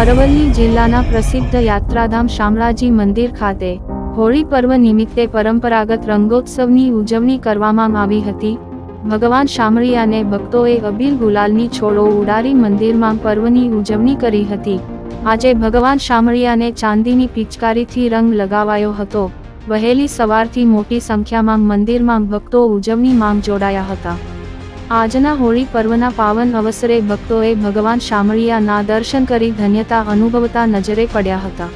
અરવલ્લી જિલ્લાના પ્રસિદ્ધ યાત્રાધામ શામળાજી મંદિર ખાતે હોળી પર્વ નિમિત્તે પરંપરાગત રંગોત્સવની ઉજવણી કરવામાં આવી હતી। ભગવાન શામળિયાને ભક્તોએ અબીલ ગુલાલની છોડો ઉડાડી મંદિરમાં પર્વની ઉજવણી કરી હતી। આજે ભગવાન શામળિયાને ચાંદીની પિચકારીથી રંગ લગાવાયો હતો। વહેલી સવારથી મોટી સંખ્યામાં મંદિરમાં ભક્તો ઉજવણીમાં જોડાયા હતા। આજના હોળી પર્વના પાવન અવસરે ભક્તોએ ભગવાન શામળિયાના દર્શન કરી ધન્યતા અનુભવતા નજરે પડ્યા હતા।